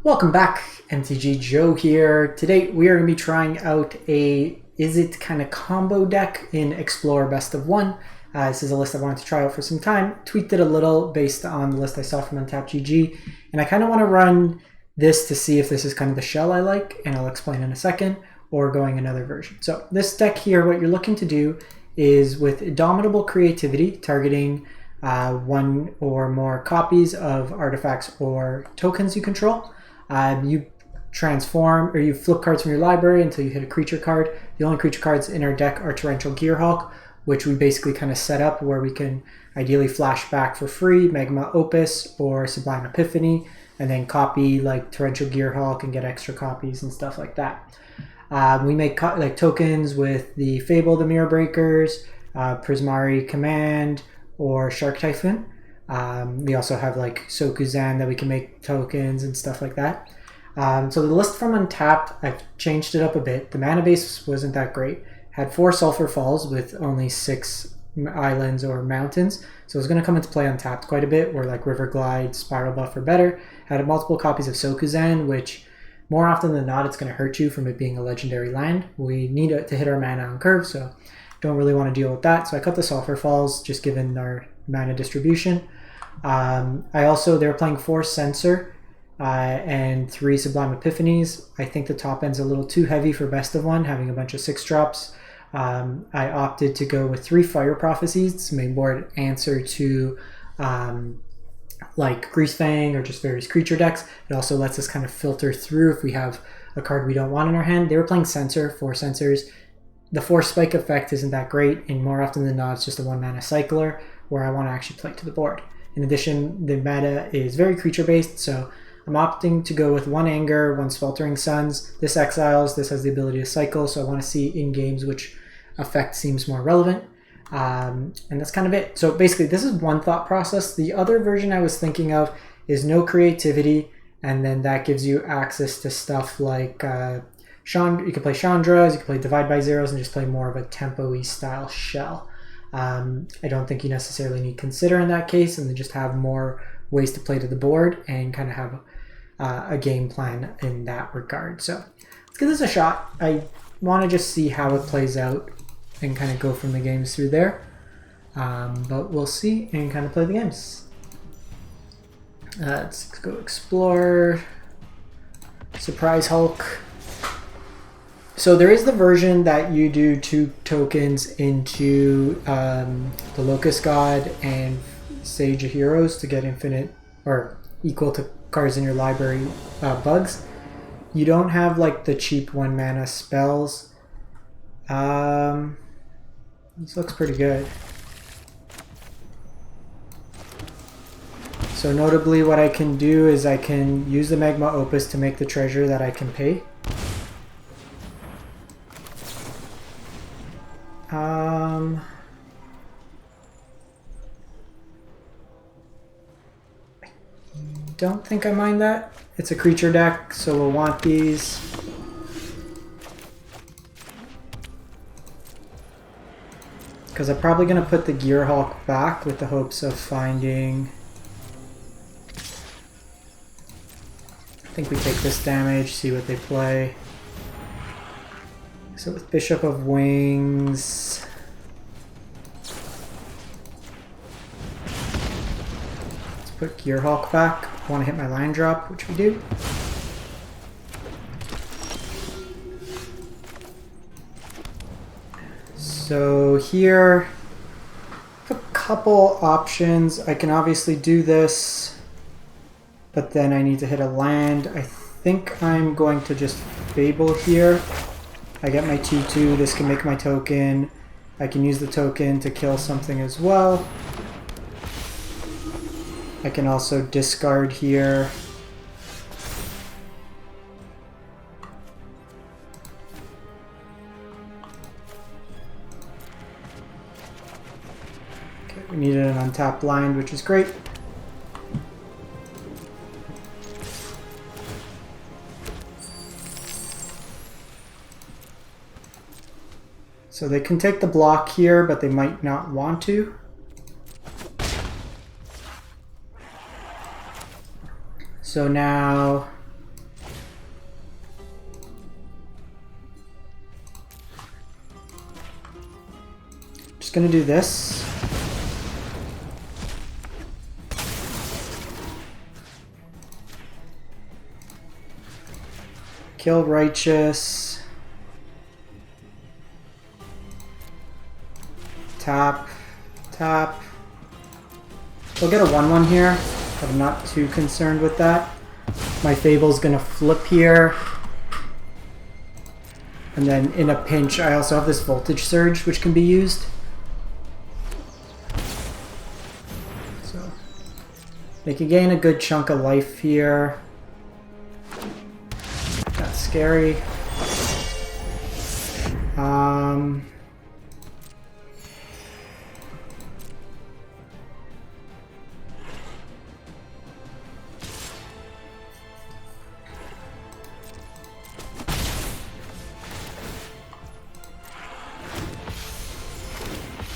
Welcome back, MTG Joe here. Today we are going to be trying out a Izzet kind of combo deck in Explore Best of One. This is a list I wanted to try out for some time. Tweaked it a little based on the list I saw from MTG, and I kind of want to run this to see if this is kind of the shell I like, and I'll explain in a second, or going another version. So this deck here, what you're looking to do is with Indomitable Creativity, targeting one or more copies of artifacts or tokens you control. You transform, or you flip cards from your library until you hit a creature card. The only creature cards in our deck are Torrential Gearhulk, which we basically kind of set up where we can ideally flashback for free, magma, opus, or sublime epiphany, and then copy like Torrential Gearhulk and get extra copies and stuff like that. We make like tokens with the Fable, the Mirror Breakers, Prismari Command, or Shark Typhoon. We also have like Sokuzan that we can make tokens and stuff like that. So the list from Untapped, I've changed it up a bit. The mana base wasn't that great. Had 4 Sulphur Falls with only 6 islands or mountains. So it's going to come into play Untapped quite a bit, where like River Glide, Spiral Buff are better. Had multiple copies of Sokuzan, which more often than not it's going to hurt you from it being a legendary land. We need it to hit our mana on curve, so don't really want to deal with that. So I cut the Sulphur Falls just given our mana distribution. They were playing 4 Censor and 3 Sublime Epiphanies. I think the top end's a little too heavy for Best of One, having a bunch of 6 drops. I opted to go with 3 Fire Prophecies. It's main board answer to like Greasefang or just various creature decks. It also lets us kind of filter through if we have a card we don't want in our hand. They were playing Censor, 4 Censors. The Force Spike effect isn't that great, and more often than not it's just a 1 mana cycler where I want to actually play to the board. In addition, the meta is very creature based, so I'm opting to go with 1 Anger, 1 Sweltering Suns. This exiles, this has the ability to cycle, so I want to see in games which effect seems more relevant. And that's kind of it. So basically this is one thought process. The other version I was thinking of is no creativity, and then that gives you access to stuff like you can play Chandras, you can play Divide by Zeros, and just play more of a tempo-y style shell. I don't think you necessarily need Consider in that case, and then just have more ways to play to the board and kind of have a game plan in that regard. So let's give this a shot. I want to just see how it plays out and kind of go from the games through there. But we'll see and kind of play the games. Let's go Explore, Surprise Hulk. So there is the version that you do 2 tokens into the Locust God and Sage of Heroes to get infinite or equal to cards in your library bugs. You don't have like the cheap 1 mana spells. This looks pretty good. So notably what I can do is I can use the Magma Opus to make the treasure that I can pay. I don't think I mind that. It's a creature deck, so we'll want these. Because I'm probably going to put the Gearhulk back with the hopes of finding... I think we take this damage, see what they play. So with Bishop of Wings... let's put Gearhulk back. I want to hit my line drop, which we do. So here, a couple options. I can obviously do this, but then I need to hit a land. I think I'm going to just Fable here. I get my 2/2. This can make my token. I can use the token to kill something as well. I can also discard here. Okay, we needed an untapped blind, which is great. So they can take the block here, but they might not want to. So now Just gonna do this. Kill righteous. Tap. Tap. We'll get a 1/1 here, but I'm not too concerned with that. My Fable's gonna flip here. And then in a pinch, I also have this Voltage Surge, which can be used. So, they can gain a good chunk of life here. That's scary.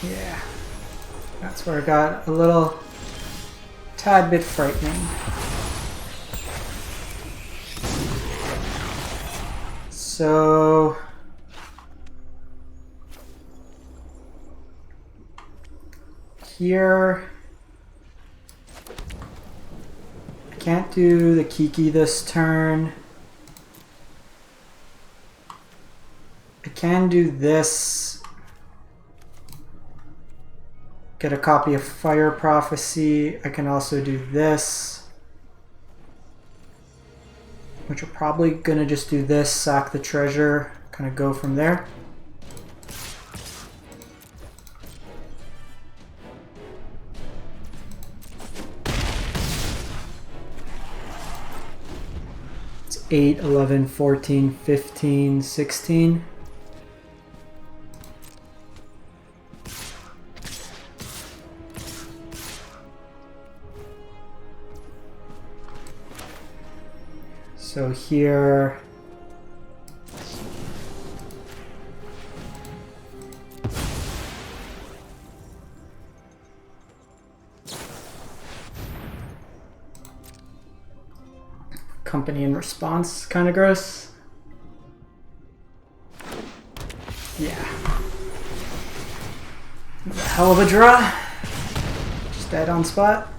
Yeah, that's where it got a little tad bit frightening. So here I can't do the Kiki this turn. I can do this. Get a copy of Fire Prophecy. I can also do this, which we're probably gonna just do this, sack the treasure, kind of go from there. It's 8, 11, 14, 15, 16. So here, company and response, kind of gross. Yeah. Hell of a draw. Just dead on spot.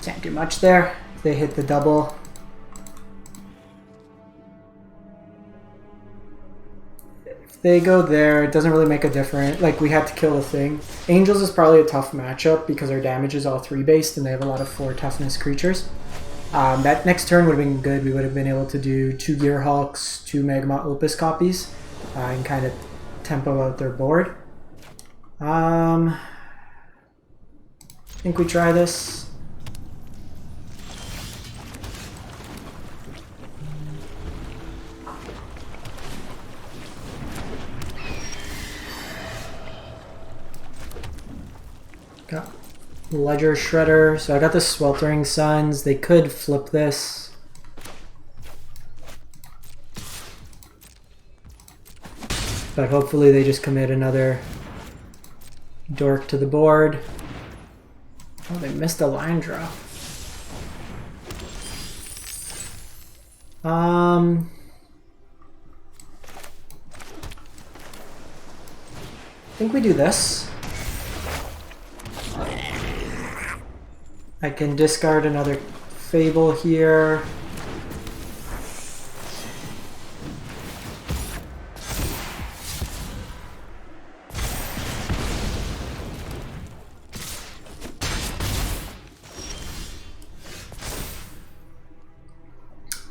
Can't do much there. They hit the double. If they go there, it doesn't really make a difference. Like, we had to kill the thing. Angels is probably a tough matchup because our damage is all 3 based and they have a lot of 4 toughness creatures. That next turn would have been good. We would have been able to do 2 Gearhulks, 2 magma opus copies, and kind of tempo out their board. I think we try this. Got Ledger Shredder, so I got the Sweltering Suns. They could flip this. But hopefully they just commit another dork to the board. Oh, they missed a line draw. I think we do this. I can discard another Fable here.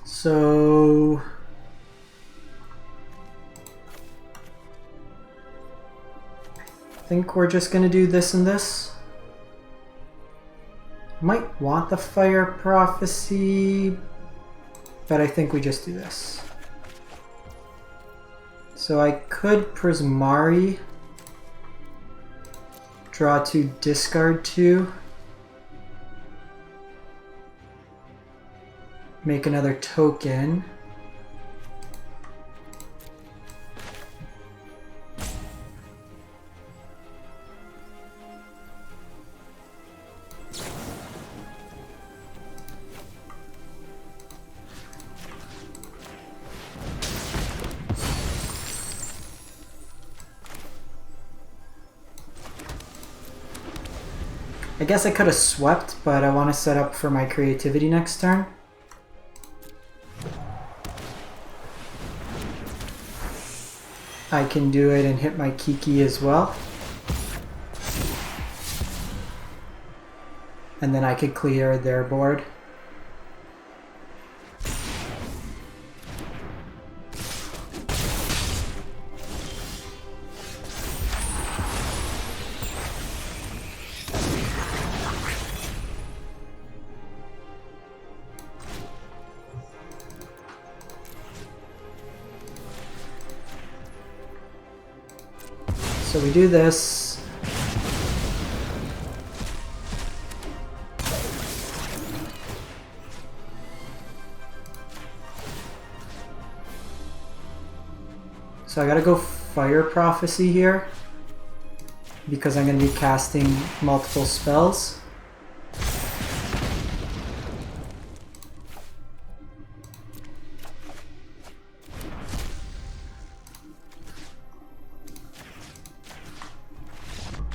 So I think we're just gonna do this and this. Might want the Fire Prophecy, but I think we just do this. So I could Prismari, draw 2, discard 2, make another token. I guess I could have swept, but I want to set up for my creativity next turn. I can do it and hit my Kiki as well. And then I could clear their board. So we do this. So I gotta go Fire Prophecy here because I'm gonna be casting multiple spells.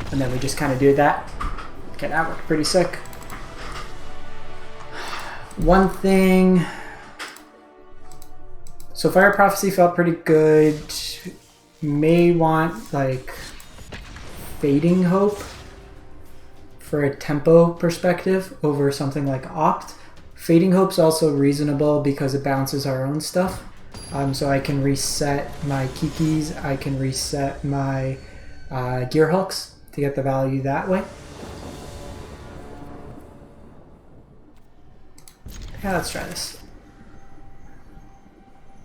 And then we just kind of do that. Okay, that worked pretty sick. One thing. So Fire Prophecy felt pretty good. May want like Fading Hope for a tempo perspective over something like Opt. Fading Hope's also reasonable because it bounces our own stuff. So I can reset my Kikis, I can reset my Gearhulks to get the value that way. Yeah, let's try this.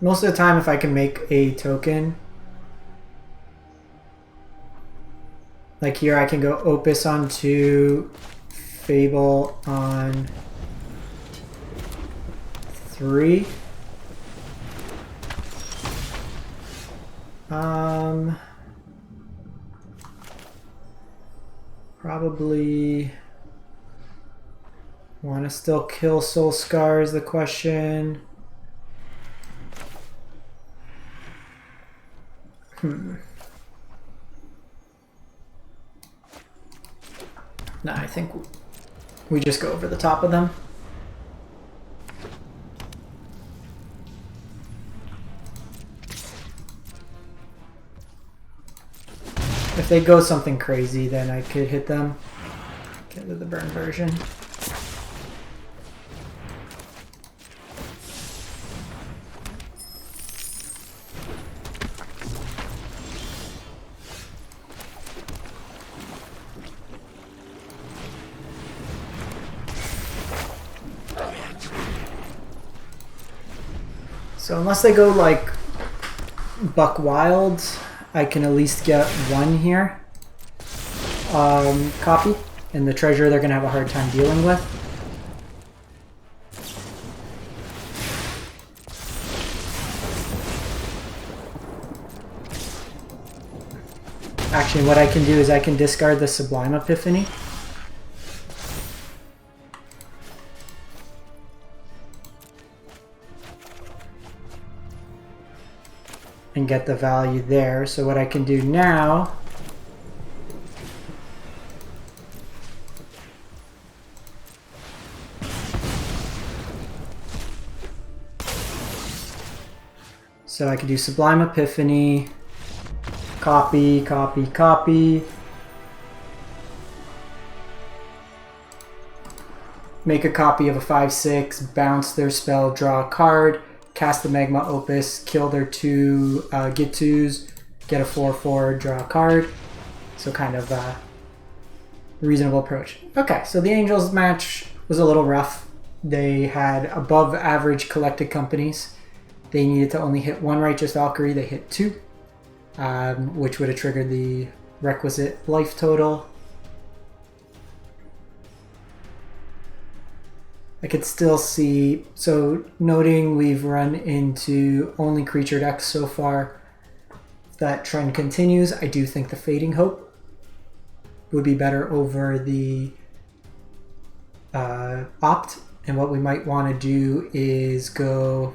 Most of the time, if I can make a token, like here I can go Opus on 2, Fable on 3. Probably want to still kill Soul Scar is the question. No, I think we just go over the top of them. If they go something crazy, then I could hit them. Get to the burn version. So unless they go like Buck Wild, I can at least get one here. Copy. And the treasure they're going to have a hard time dealing with. Actually, what I can do is I can discard the Sublime Epiphany. And get the value there. So what I can do now so I can do Sublime Epiphany, copy, copy, copy, make a copy of a 5/6, bounce their spell, draw a card, cast the Magma Opus, kill their 2 Gitsus, get a 4/4, draw a card. So kind of a reasonable approach. Okay, so the Angels match was a little rough. They had above average collected companies. They needed to only hit 1 Righteous Valkyrie, they hit 2, which would have triggered the requisite life total. I could still see, so noting we've run into only creature decks so far, if that trend continues, I do think the Fading Hope would be better over the Opt. And what we might want to do is go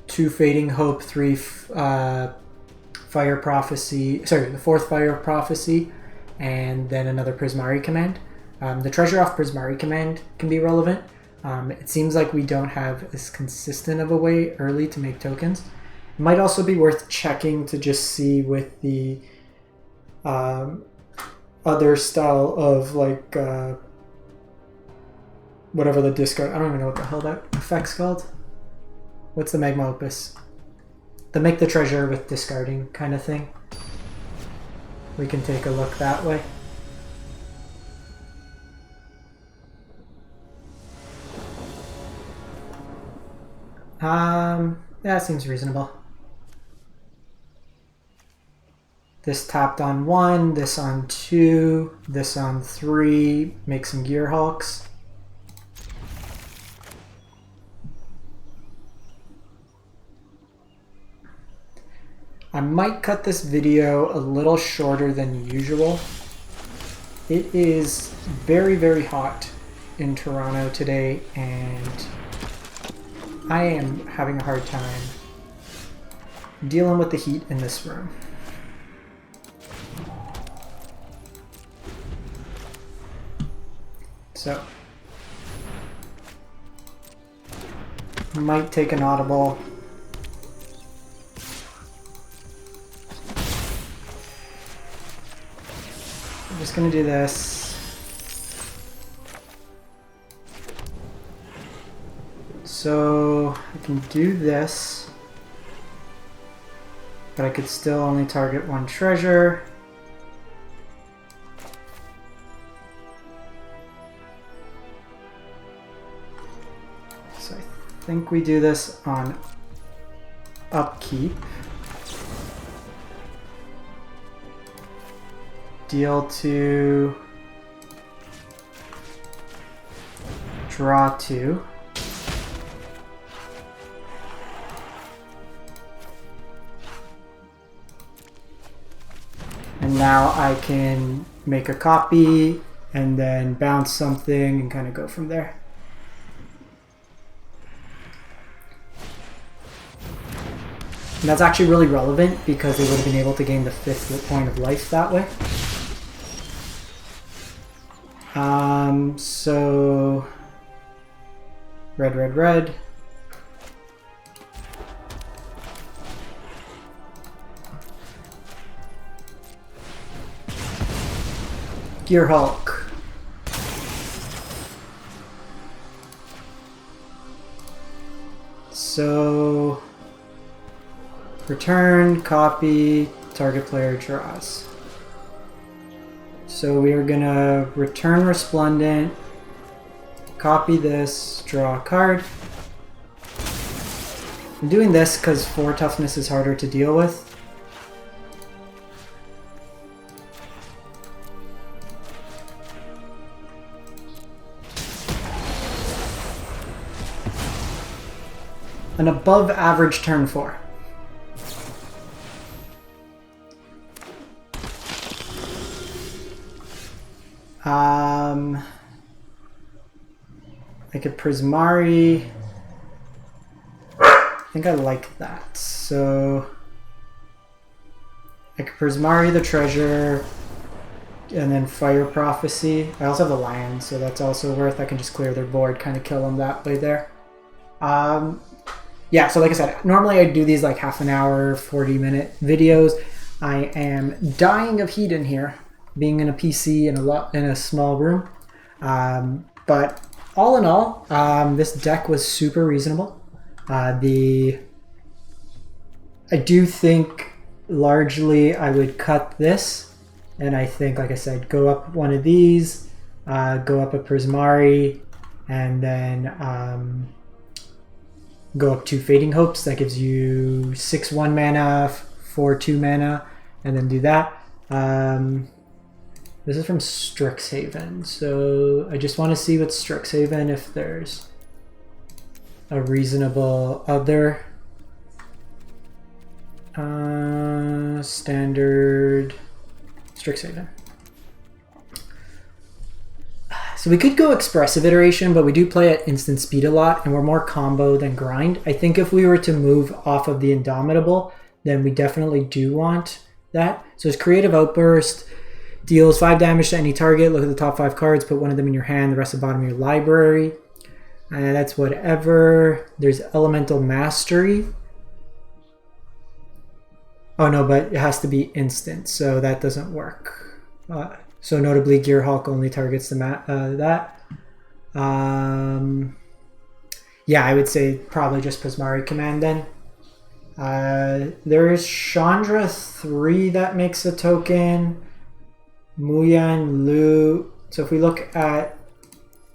2 Fading Hope, 3 Fire Prophecy, sorry, the 4th Fire Prophecy, and then another Prismari command. The treasure off Prismari command can be relevant. It seems like we don't have as consistent of a way early to make tokens. It might also be worth checking to just see with the other style of like whatever the discard. I don't even know what the hell that effect's called. What's the magma opus? The make the treasure with discarding kind of thing. We can take a look that way. That seems reasonable. This tapped on 1, this on 2, this on 3, make some Gearhulks. I might cut this video a little shorter than usual. It is very, very hot in Toronto today, and I am having a hard time dealing with the heat in this room. So, I might take an audible. I'm just going to do this. So I can do this, but I could still only target one treasure. So I think we do this on upkeep. Deal 2, draw 2. And now I can make a copy and then bounce something and kind of go from there. And that's actually really relevant because they would have been able to gain the 5th point of life that way. So red, red, red. Gearhulk. So return, copy, target player draws. So we are gonna return Resplendent, copy this, draw a card. I'm doing this because 4 toughness is harder to deal with. An above average turn 4. I could Prismari. I think I like that. So I could Prismari the treasure and then Fire Prophecy. I also have the land, so that's also worth. I can just clear their board, kind of kill them that way there. Yeah, so like I said, normally I do these like half an hour, 40-minute videos. I am dying of heat in here, being in a PC in a small room. But all in all, this deck was super reasonable. I do think largely I would cut this, and I think, like I said, go up one of these, go up a Prismari, and then go up 2 Fading Hopes. That gives you 6/1 mana, 4/2 mana, and then do that. This is from Strixhaven, so I just want to see with Strixhaven if there's a reasonable other. Standard Strixhaven. So we could go expressive iteration, but we do play at instant speed a lot, and we're more combo than grind. I think if we were to move off of the Indomitable, then we definitely do want that. So it's Creative Outburst. Deals 5 damage to any target. Look at the top 5 cards, put one of them in your hand, the rest at the bottom of your library. That's whatever. There's Elemental Mastery. Oh no, but it has to be instant, so that doesn't work. So notably, Gearhulk only targets that. Yeah, I would say probably just Prismari Command then. There is Chandra 3 that makes a token. Muyan Lu. So if we look at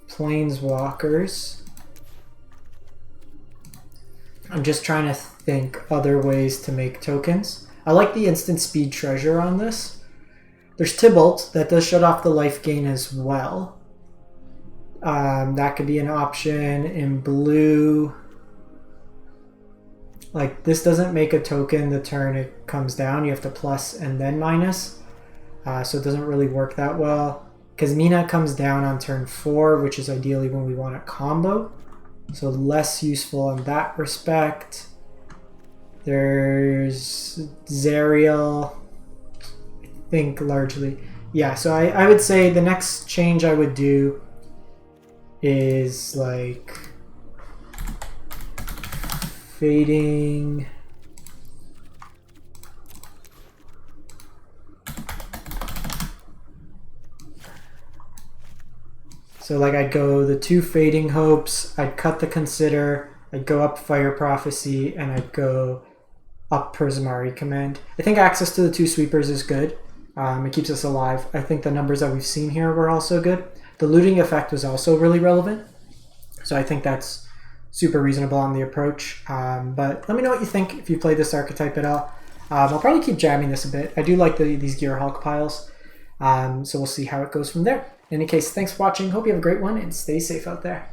Planeswalkers, I'm just trying to think other ways to make tokens. I like the instant speed treasure on this. There's Tybalt that does shut off the life gain as well. That could be an option. In blue, like this doesn't make a token the turn it comes down. You have to plus and then minus. So it doesn't really work that well. Because Mina comes down on turn 4, which is ideally when we want a combo. So less useful in that respect. There's Zerial, I think largely. Yeah, so I would say the next change I would do is like fading. So like I'd go the 2 Fading Hopes, I'd cut the Consider, I'd go up Fire Prophecy, and I'd go up Prismari Command. I think access to the 2 Sweepers is good. It keeps us alive. I think the numbers that we've seen here were also good. The looting effect was also really relevant. So I think that's super reasonable on the approach. But let me know what you think if you play this archetype at all. I'll probably keep jamming this a bit. I do like these Gearhulk piles. So we'll see how it goes from there. In any case, thanks for watching. Hope you have a great one and stay safe out there.